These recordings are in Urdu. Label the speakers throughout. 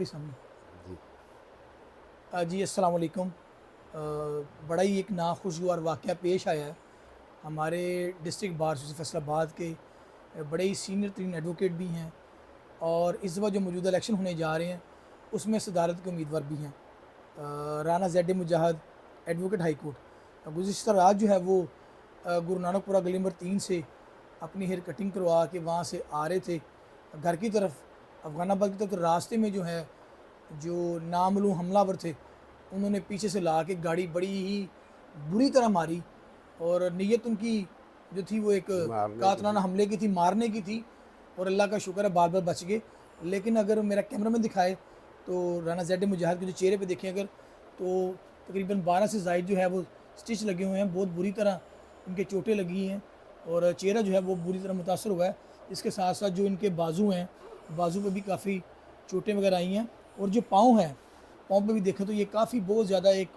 Speaker 1: جی
Speaker 2: جی السلام علیکم۔ بڑا ہی ایک ناخوشگوار واقعہ پیش آیا ہے ہمارے ڈسٹرکٹ بار ایسوسی فیصل آباد کے بڑے ہی سینئر ترین ایڈوکیٹ بھی ہیں، اور اس وقت جو موجودہ الیکشن ہونے جا رہے ہیں اس میں صدارت کے امیدوار بھی ہیں۔ رانا زید مجاہد ایڈوکیٹ ہائی کورٹ گزشتہ رات جو ہے وہ گرو نانک پورہ گلی نمبر 3 سے اپنی ہیئر کٹنگ کروا کے وہاں سے آ رہے تھے گھر کی طرف، افغان آباد کی طرف۔ راستے میں جو ہے جو نامعلوم حملہ ور تھے انہوں نے پیچھے سے لا کے گاڑی بڑی ہی بری طرح ماری، اور نیت ان کی جو تھی وہ ایک
Speaker 1: مارنے کی
Speaker 2: قاتلانہ
Speaker 1: تھی۔
Speaker 2: حملے کی تھی، مارنے کی تھی، اور اللہ کا شکر ہے بار بار بچ گئے۔ لیکن اگر میرا کیمرہ میں دکھائے تو رانا زید مجاہد کے جو چہرے پہ دیکھیں اگر، تو تقریباً 12 سے زائد جو ہے وہ سٹچ لگے ہوئے ہیں، بہت بری طرح ان کے چوٹیں لگی ہیں، اور چہرہ جو ہے وہ بری طرح متاثر ہوا ہے۔ اس کے ساتھ ساتھ جو ان کے بازو ہیں، بازو پہ بھی کافی چوٹیں وغیرہ آئی ہیں، اور جو پاؤں ہیں، پاؤں پہ بھی دیکھیں تو یہ کافی بہت زیادہ ایک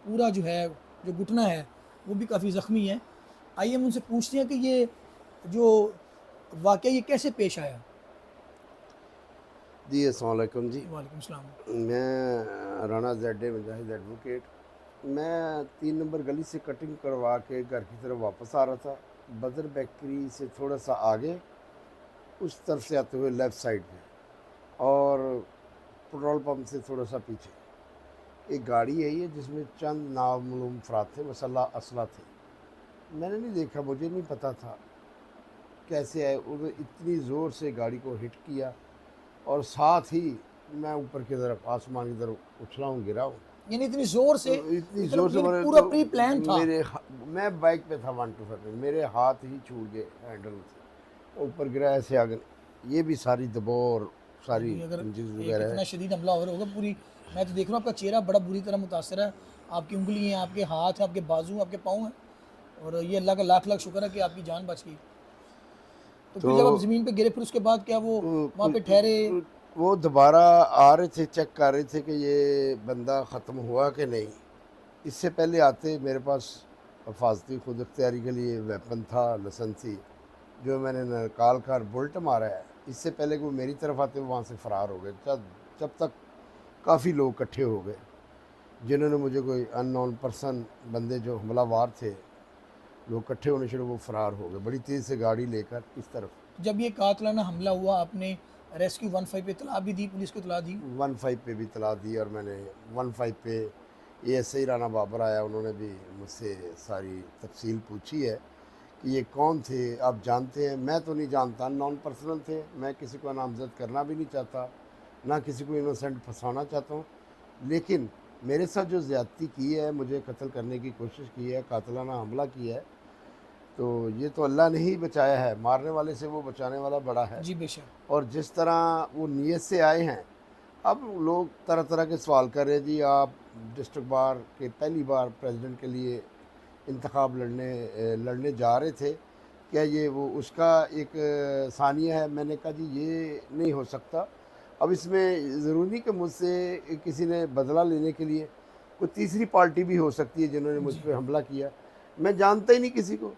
Speaker 2: پورا جو ہے جو گھٹنا ہے وہ بھی کافی زخمی ہے۔ آئیے ہم ان سے پوچھتے ہیں کہ یہ جو واقعہ یہ کیسے پیش آیا۔
Speaker 1: جی السلام علیکم جی،
Speaker 2: وعلیکم السلام۔
Speaker 1: میں رانا زیڈ مجاہد ایڈوکیٹ۔ میں 3 نمبر گلی سے کٹنگ کروا کے گھر کی طرف واپس آ رہا تھا، بدر بیکری سے تھوڑا سا آگے اس طرف سے آتے ہوئے لیفٹ سائڈ میں، اور پٹرول پمپ سے تھوڑا سا پیچھے ایک گاڑی ہے یہ جس میں چند نامعلوم افراد تھے، مسلح اسلحہ تھے۔ میں نے نہیں دیکھا، مجھے نہیں پتہ تھا کیسے آئے، انہوں نے اتنی زور سے گاڑی کو ہٹ کیا، اور ساتھ ہی میں اوپر کی طرف آسمان کی طرف اچھلا ہوں، گرا ہوں۔
Speaker 2: یعنی اتنی زور سے،
Speaker 1: اتنی زور
Speaker 2: مطلب
Speaker 1: سے
Speaker 2: یعنی
Speaker 1: مرے
Speaker 2: پورا
Speaker 1: تو
Speaker 2: پری پلان تھا۔
Speaker 1: میں بائک پہ تھا 125 میں، میرے ہاتھ ہی چھوٹ گئے ہینڈل سے، اوپر گرا ایسے آگے۔ یہ بھی ساری دباؤ اور ساری
Speaker 2: اگر
Speaker 1: انجز
Speaker 2: ایک
Speaker 1: وغیرہ ہے۔
Speaker 2: اتنا شدید حملہ ہو رہا ہوگا، پوری میں تو دیکھ رہا ہوں آپ کا چہرہ بڑا بری طرح متاثر ہے، آپ کی انگلی ہیں، آپ کے ہاتھ ہیں، آپ کے بازو ہیں، آپ کے پاؤں ہیں، اور یہ اللہ کا لاکھ لاکھ شکر ہے کہ آپ کی جان بچ گئی۔ تو پھر جب آپ
Speaker 1: تو
Speaker 2: زمین پہ گرے پھر اس کے بعد کیا وہ وہاں پہ ٹھہرے؟
Speaker 1: وہ دوبارہ آ رہے تھے، چیک کر رہے تھے کہ یہ بندہ ختم ہوا کہ نہیں۔ اس سے پہلے آتے میرے پاس حفاظتی خود اختیاری کے لیے ویپن تھا، لسن تھی، جو میں نے نکال کر بلٹ مارا ہے۔ اس سے پہلے کہ وہ میری طرف آتے وہ وہاں سے فرار ہو گئے، جب تک کافی لوگ اکٹھے ہو گئے، جنہوں نے مجھے کوئی ان نون پرسن بندے جو حملہ وار تھے، لوگ اکٹھے ہونے شروع، وہ فرار ہو گئے بڑی تیز سے گاڑی لے کر اس طرف۔
Speaker 2: جب یہ قاتلانہ حملہ ہوا آپ نے ریسکیو 15 پہ اطلاع بھی دی، پولیس کو اطلاع دی؟
Speaker 1: 15 پہ بھی اطلاع دی، اور میں نے 15 پہ A S I Rana Babar آیا، انہوں نے بھی مجھ سے ساری تفصیل پوچھی ہے کہ یہ کون تھے، آپ جانتے ہیں؟ میں تو نہیں جانتا، نان پرسنل تھے، میں کسی کو نامزد کرنا بھی نہیں چاہتا، نہ کسی کو انوسینٹ پھنسانا چاہتا ہوں، لیکن میرے ساتھ جو زیادتی کی ہے، مجھے قتل کرنے کی کوشش کی ہے، قاتلانہ حملہ کیا ہے، تو یہ تو اللہ نے ہی بچایا ہے، مارنے والے سے وہ بچانے والا بڑا ہے۔
Speaker 2: جی بے شک۔
Speaker 1: اور جس طرح وہ نیت سے آئے ہیں، اب لوگ طرح طرح کے سوال کر رہے جی آپ ڈسٹرکٹ بار کے پہلی بار پریزیڈنٹ کے لیے انتخاب لڑنے جا رہے تھے، کیا یہ وہ اس کا ایک ثانیہ ہے؟ میں نے کہا جی یہ نہیں ہو سکتا، اب اس میں ضروری نہیں کہ مجھ سے کسی نے بدلہ لینے کے لیے کوئی تیسری پارٹی بھی ہو سکتی ہے جنہوں نے مجھ
Speaker 2: جی
Speaker 1: پہ حملہ کیا، میں جانتا ہی نہیں کسی کو،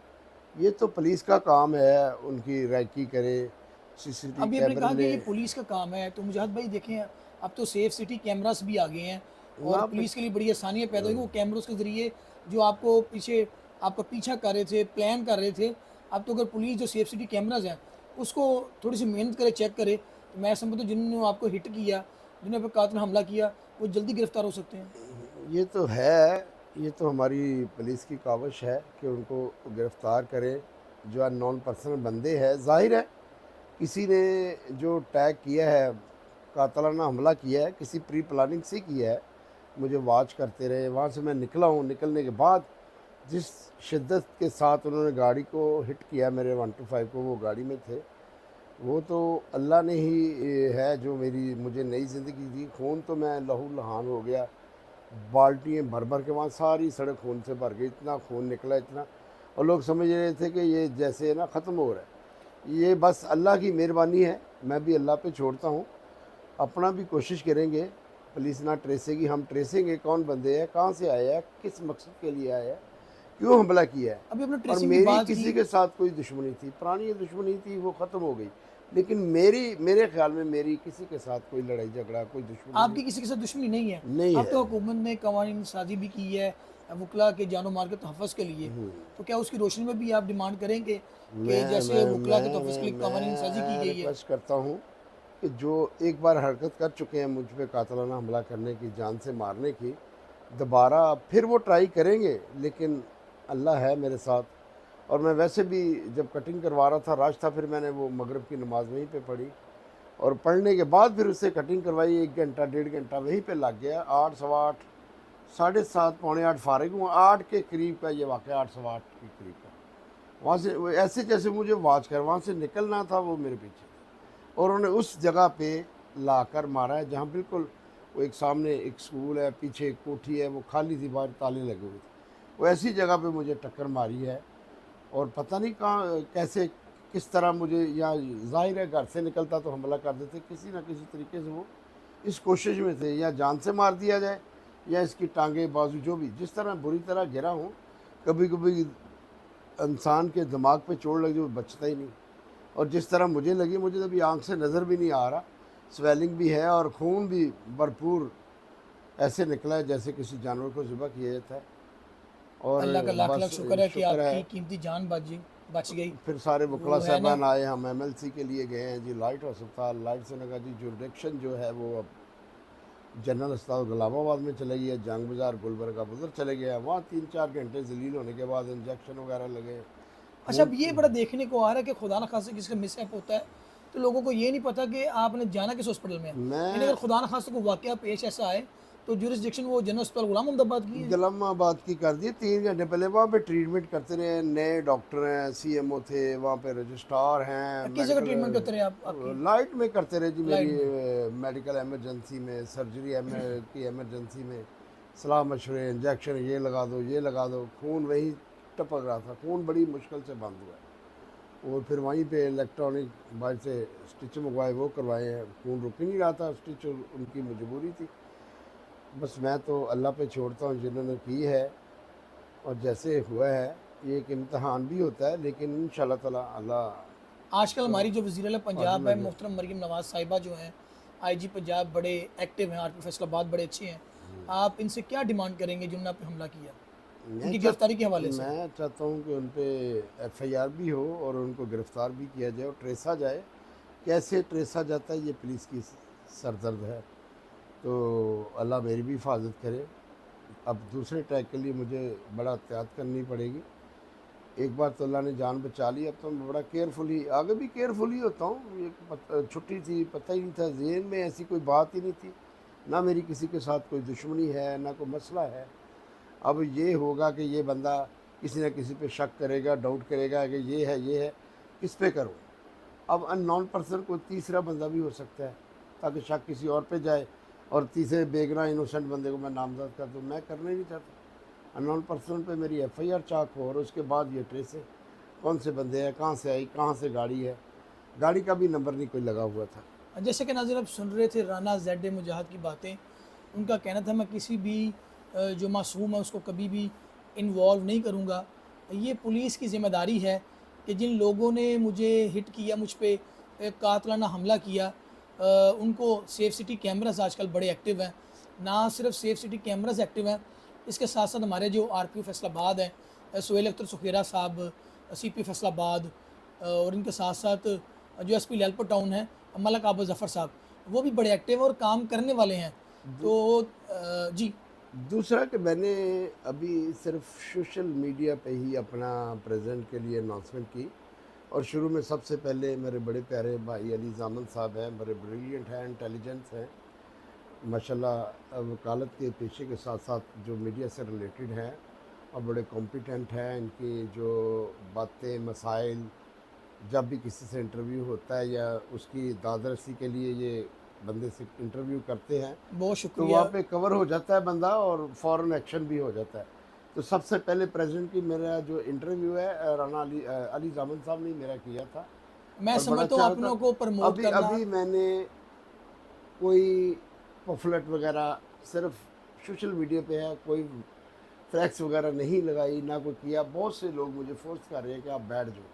Speaker 1: یہ تو پولیس کا کام ہے، ان کی ریکی کرے، سی سی ٹی
Speaker 2: ابھی آپ نے
Speaker 1: کیمرے
Speaker 2: کہا کہ
Speaker 1: لے۔
Speaker 2: یہ پولیس کا کام ہے، تو مجاہد بھائی دیکھیں اب تو سیف سٹی کیمراز بھی آ گئے ہیں، اور
Speaker 1: وہاں پہ
Speaker 2: پولیس کے لیے بڑی آسانیاں پیدا ہوئی، وہ کیمراز کے ذریعے جو آپ کو آپ کا پیچھا کر رہے تھے، پلان کر رہے تھے، اب تو اگر پولیس جو سیف سٹی کیمراز ہیں اس کو تھوڑی سی محنت کرے، چیک کرے، تو میں سمجھتا ہوں جنہوں نے آپ کو ہٹ کیا، جنہوں نے آپ قاتل حملہ کیا، وہ جلدی گرفتار ہو سکتے ہیں۔
Speaker 1: یہ تو ہے، یہ تو ہماری پولیس کی کاوش ہے کہ ان کو گرفتار کریں، جو نان پرسنل بندے ہیں۔ ظاہر ہے کسی نے جو ٹیگ کیا ہے، قاتلانہ حملہ کیا ہے، کسی پری پلاننگ سے کیا ہے، مجھے واچ کرتے رہے، وہاں سے میں نکلا ہوں، نکلنے کے بعد جس شدت کے ساتھ انہوں نے گاڑی کو ہٹ کیا، میرے 125 کو، وہ گاڑی میں تھے، وہ تو اللہ نے ہی ہے جو مجھے نئی زندگی دی۔ خون تو میں لہو لہان ہو گیا، بالٹیاں بھر بھر کے، وہاں ساری سڑک خون سے بھر گئی، اتنا خون نکلا اتنا، اور لوگ سمجھ رہے تھے کہ یہ جیسے نا ختم ہو رہا ہے۔ یہ بس اللہ کی مہربانی ہے، میں بھی اللہ پہ چھوڑتا ہوں، اپنا بھی کوشش کریں گے، پولیس نہ ٹریسے گی، ہم ٹریسیں گے کون بندے ہیں، کہاں سے آیا ہے، کس مقصد کے لیے آیا ہے، کیوں حملہ کیا ہے۔
Speaker 2: ابھی اپنے
Speaker 1: اور
Speaker 2: ٹریسنگ کی
Speaker 1: میری
Speaker 2: بات
Speaker 1: کسی
Speaker 2: کی،
Speaker 1: کے ساتھ کوئی دشمنی تھی، پرانی دشمنی تھی، وہ ختم ہو گئی، لیکن میرے خیال میں میری کسی کے ساتھ کوئی لڑائی جھگڑا کوئی دشمنی
Speaker 2: آپ کی کسی کے ساتھ دشمنی نہیں ہے؟
Speaker 1: نہیں
Speaker 2: اب
Speaker 1: ہے۔
Speaker 2: تو حکومت نے قوانین سازی بھی کی ہے وکلا کے جان و مال کے تحفظ کے لیے، تو کیا اس کی روشنی میں بھی آپ ڈیمانڈ کریں گے کہ
Speaker 1: میں
Speaker 2: جیسے
Speaker 1: میں
Speaker 2: وکلا کے تحفظ کے لیے قوانین سازی کی
Speaker 1: میں
Speaker 2: گئی ہے؟
Speaker 1: ریکویسٹ کرتا ہوں کہ جو ایک بار حرکت کر چکے ہیں مجھ پہ قاتلانہ حملہ کرنے کی، جان سے مارنے کی، دوبارہ پھر وہ ٹرائی کریں گے، لیکن اللہ ہے میرے ساتھ۔ اور میں ویسے بھی جب کٹنگ کروا رہا تھا، راج تھا، پھر میں نے وہ مغرب کی نماز وہیں پہ پڑھی، اور پڑھنے کے بعد پھر اس سے کٹنگ کروائی، 1 گھنٹہ 1.5 گھنٹہ وہیں پہ لگ گیا۔ 8 سوا 8، 7:30 پونے 8 فارغ ہوں، 8 کے قریب کا یہ واقعہ، 8 سوا 8 کے قریب کا۔ وہاں سے ایسے جیسے مجھے واچ کر وہاں سے نکلنا تھا، وہ میرے پیچھے تھے، اور انہوں نے اس جگہ پہ لا کر مارا ہے جہاں بالکل وہ ایک سامنے ایک سکول ہے، پیچھے ایک کوٹھی ہے، وہ خالی تھی، باہر تالے لگے ہوئے تھے، وہ ایسی جگہ پہ مجھے ٹکر ماری ہے۔ اور پتہ نہیں کہاں کیسے کس طرح مجھے، یا ظاہر ہے گھر سے نکلتا تو حملہ کر دیتے، کسی نہ کسی طریقے سے وہ اس کوشش میں تھے یا جان سے مار دیا جائے، یا اس کی ٹانگیں بازو جو بھی جس طرح بری طرح گرا ہوں۔ کبھی کبھی انسان کے دماغ پہ چوٹ لگ جو بچتا ہی نہیں، اور جس طرح مجھے لگی، مجھے ابھی آنکھ سے نظر بھی نہیں آ رہا، سویلنگ بھی ہے اور خون بھی بھرپور ایسے نکلا ہے جیسے کسی جانور کو ذبح کیا جاتا ہے۔ اور
Speaker 2: اللہ کا لاکھ لاکھ
Speaker 1: بس
Speaker 2: شکر ہے کہ
Speaker 1: شکر
Speaker 2: آپ
Speaker 1: ہے۔
Speaker 2: کی قیمتی جان بچ گئی۔
Speaker 1: پھر سارے وکلا
Speaker 2: وہ ہے نا،
Speaker 1: صاحبان آئے، ہم ایم ایل سی کے لیے گئے ہیں جی لائٹ ہسپتال، لائٹ سے نے کہا جی جوریڈکشن جو ہے وہ اب جنرل اسپتال غلام آباد میں چلے گیا، جنگ بازار گلبرگہ ادھر چلے گیا، وہاں 3-4 گھنٹے ذلیل ہونے کے بعد انجیکشن وغیرہ لگے
Speaker 2: اچھا
Speaker 1: خون۔
Speaker 2: اب یہ بڑا دیکھنے کو آ رہا ہے کہ خدا نخواستہ کسی کا مس ایپ ہوتا ہے تو لوگوں کو یہ نہیں پتا کہ آپ نے جانا کس ہاسپٹل میں ہے، یعنی
Speaker 1: میں
Speaker 2: اگر خدا نخواستہ کوئی واقعہ پیش ایسا آئے تو جورسڈکشن وہ جنرل اسپتال غلام محمد آباد کی ہے۔
Speaker 1: غلام آباد کی کر دی، 3 گھنٹے پہلے وہاں پہ ٹریٹمنٹ کرتے رہے، نئے ڈاکٹر ہیں، سی ایم او تھے وہاں پہ، رجسٹرار ہیں
Speaker 2: کس جگہ
Speaker 1: میڈیکل،
Speaker 2: ٹریٹمنٹ کرتے رہے آپ کی
Speaker 1: لائٹ میں کرتے رہے جی،
Speaker 2: لائٹ
Speaker 1: میری
Speaker 2: میں؟
Speaker 1: میڈیکل ایمرجنسی میں، سرجری کی ایمرجنسی میں، صلاح مشورے، انجیکشن یہ لگا دو یہ لگا دو، خون وہی ٹپک رہا تھا، خون بڑی مشکل سے بند ہوا ہے، اور پھر وہیں پہ الیکٹرانک باہر سے اسٹچ منگوائے، وہ کروائے ہیں، خون رک ہی نہیں رہا تھا، اسٹچ ان کی مجبوری تھی۔ بس میں تو اللہ پہ چھوڑتا ہوں جنہوں نے کی ہے، اور جیسے ہوا ہے یہ ایک امتحان بھی ہوتا ہے، لیکن انشاءاللہ تعالی اللہ
Speaker 2: آج کل ہماری جو وزیر اعلیٰ
Speaker 1: عادل
Speaker 2: پنجاب ہے
Speaker 1: ہے۔
Speaker 2: محترم مریم نواز صاحبہ جو ہیں آئی جی پنجاب، بڑے ایکٹیو ہیں، آر پی فیصل آباد بڑے اچھے ہیں، آپ ان سے کیا ڈیمانڈ کریں گے جنہوں نے آپ پہ حملہ کیا ان کی گرفتاری کے حوالے سے؟
Speaker 1: میں چاہتا ہوں کہ ان پہ ایف آئی آر بھی ہو اور ان کو گرفتار بھی کیا جائے اور ٹریسا جائے، کیسے ٹریسا جاتا ہے یہ پولیس کی سردرد ہے، تو اللہ میری بھی حفاظت کرے۔ اب دوسرے ٹریک کے لیے مجھے بڑا احتیاط کرنی پڑے گی، ایک بار تو اللہ نے جان بچا لی، اب تو میں بڑا کیئرفلی، آگے بھی کیئرفلی ہوتا ہوں، چھٹی تھی، پتہ ہی نہیں تھا، ذہن میں ایسی کوئی بات ہی نہیں تھی، نہ میری کسی کے ساتھ کوئی دشمنی ہے، نہ کوئی مسئلہ ہے۔ اب یہ ہوگا کہ یہ بندہ کسی نہ کسی پہ شک کرے گا، ڈاؤٹ کرے گا کہ یہ ہے، کس پہ کروں؟ اب ان نون پرسن کوئی تیسرا بندہ بھی ہو سکتا ہے، تاکہ شک کسی اور پہ جائے اور تیسرے بے گناہ انوسنٹ بندے کو میں نامزد کر دوں، میں کرنا ہی نہیں چاہتا۔ ان نون پرسن پہ میری ایف آئی آر چاک ہو، اور اس کے بعد یہ ٹریس ہے کون سے بندے ہیں، کہاں سے آئی، کہاں سے گاڑی ہے، گاڑی کا بھی نمبر نہیں کوئی لگا ہوا تھا۔
Speaker 2: جیسے کہ ناظرین اب سن رہے تھے رانا زیڈ مجاہد کی باتیں، ان کا کہنا تھا میں کسی بھی جو معصوم ہے اس کو کبھی بھی انوالو نہیں کروں گا، یہ پولیس کی ذمہ داری ہے کہ جن لوگوں نے مجھے ہٹ کیا، مجھ پہ قاتلانہ حملہ کیا، ان کو سیف سٹی کیمراز آج کل بڑے ایکٹیو ہیں، نہ صرف سیف سٹی کیمراز ایکٹیو ہیں، اس کے ساتھ ساتھ ہمارے جو آر پی او فیصل آباد ہیں، سہیل اختر سکھیرہ صاحب، سی پی فیصل آباد، اور ان کے ساتھ ساتھ جو ایس پی لیلپور ٹاؤن ہیں ملک عابد ظفر صاحب، وہ بھی بڑے ایکٹیو ہیں اور کام کرنے والے ہیں۔ تو جی
Speaker 1: دوسرا کہ میں نے ابھی صرف سوشل میڈیا پہ ہی اپنا پریزنٹ کے لیے اناؤنسمنٹ کی، اور شروع میں سب سے پہلے میرے بڑے پیارے بھائی علی زامن صاحب ہیں، بڑے بریلینٹ ہیں، انٹیلیجنس ہیں ماشاءاللہ، وکالت کے پیشے کے ساتھ ساتھ جو میڈیا سے ریلیٹڈ ہیں اور بڑے کمپیٹنٹ ہیں، ان کی جو باتیں مسائل جب بھی کسی سے انٹرویو ہوتا ہے یا اس کی داد رسی کے لیے یہ بندے سے انٹرویو کرتے ہیں
Speaker 2: بہت
Speaker 1: تو
Speaker 2: شکریہ۔
Speaker 1: وہاں پہ کور ہو جاتا ہے بندہ اور فوراً ایکشن بھی ہو جاتا ہے۔ تو سب سے پہلے پریزیڈنٹ کی میرا جو انٹرویو ہے رانا علی زامن صاحب نے میرا کیا تھا،
Speaker 2: میں
Speaker 1: اور بڑا
Speaker 2: سمجھتا ہوں
Speaker 1: اچھا تھا۔
Speaker 2: اپنوں کو پرموٹ
Speaker 1: ابھی
Speaker 2: کرنا،
Speaker 1: ابھی میں نے کوئی پفلٹ وغیرہ صرف سوشل میڈیا پہ ہے، کوئی فلیکس وغیرہ نہیں لگائی، نہ کوئی کیا۔ بہت سے لوگ مجھے فورس کر رہے ہیں کہ آپ بیٹھ جاؤ،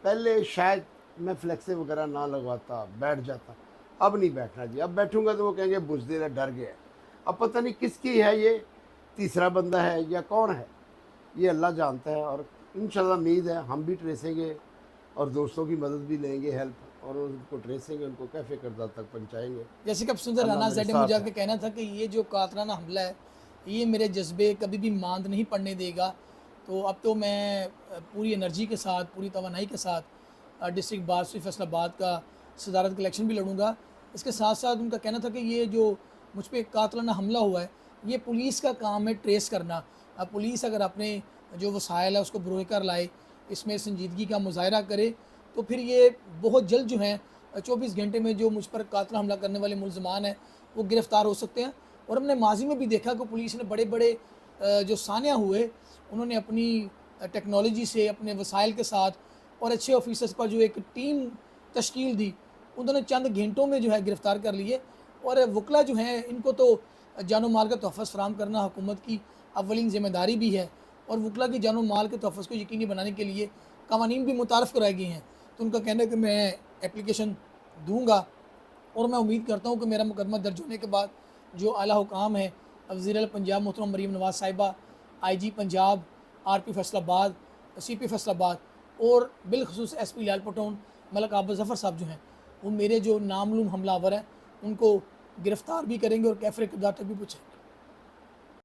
Speaker 1: پہلے شاید میں فلیکسیں وغیرہ نہ لگواتا، بیٹھ جاتا. اب نہیں بیٹھنا جی. اب بیٹھوں گا تو وہ کہیں گے بزدل ہے، ڈر گیا ہے. اب پتہ نہیں کس کی ہے یہ، تیسرا بندہ ہے یا کون ہے، یہ اللہ جانتا ہے. اور انشاءاللہ امید ہے ہم بھی ٹریسیں گے اور دوستوں کی مدد بھی لیں گے، ہیلپ، اور ان کو ٹریسیں گے، ان کو کیفے کردہ تک پہنچائیں گے.
Speaker 2: جیسے کہ اب سندر
Speaker 1: اللہ
Speaker 2: رانا
Speaker 1: میرے
Speaker 2: زیڈ نے مجھے
Speaker 1: ساتھ
Speaker 2: آ
Speaker 1: ہے.
Speaker 2: کے کہنا تھا کہ یہ جو قاتلانہ حملہ ہے یہ میرے جذبے کبھی بھی ماند نہیں پڑنے دے گا. تو اب تو میں پوری انرجی کے ساتھ، پوری توانائی کے ساتھ ڈسٹرکٹ بار اسوسی فیصل آباد کا صدارت کا الیکشن بھی لڑوں گا. اس کے ساتھ ساتھ ان کا کہنا تھا کہ یہ جو مجھ پہ قاتلانہ حملہ ہوا ہے یہ پولیس کا کام ہے ٹریس کرنا. اب پولیس اگر اپنے جو وسائل ہے اس کو بروئے کر لائے، اس میں سنجیدگی کا مظاہرہ کرے، تو پھر یہ بہت جلد جو ہیں 24 گھنٹے میں جو مجھ پر قاتلانہ حملہ کرنے والے ملزمان ہیں وہ گرفتار ہو سکتے ہیں. اور ہم نے ماضی میں بھی دیکھا کہ پولیس نے بڑے بڑے جو سانحہ ہوئے انہوں نے اپنی ٹیکنالوجی سے، اپنے وسائل کے ساتھ اور اچھے آفیسرز پر جو ایک ٹیم تشکیل دی، انہوں نے چند گھنٹوں میں جو ہے گرفتار کر لیے. اور وکلا جو ہیں ان کو تو جان و مال کا تحفظ فراہم کرنا حکومت کی اولین ذمہ داری بھی ہے، اور وکلا کی جان و مال کے تحفظ کو یقینی بنانے کے لیے قوانین بھی متعارف کرائے گئے ہیں. تو ان کا کہنا ہے کہ میں اپلیکیشن دوں گا، اور میں امید کرتا ہوں کہ میرا مقدمہ درج ہونے کے بعد جو اعلیٰ حکام ہیں، وزیر اعلیٰ پنجاب محترم مریم نواز صاحبہ، آئی جی پنجاب، آر پی فیصل آباد، سی پی فیصل آباد، اور بالخصوص ایس پی لیال پٹون ملک عابد ظفر صاحب جو ہیں، وہ میرے جو نامعلوم حملہ آور ہیں ان کو گرفتار بھی کریں گے اور کیفر اقتدار تک بھی پہنچائیں گے.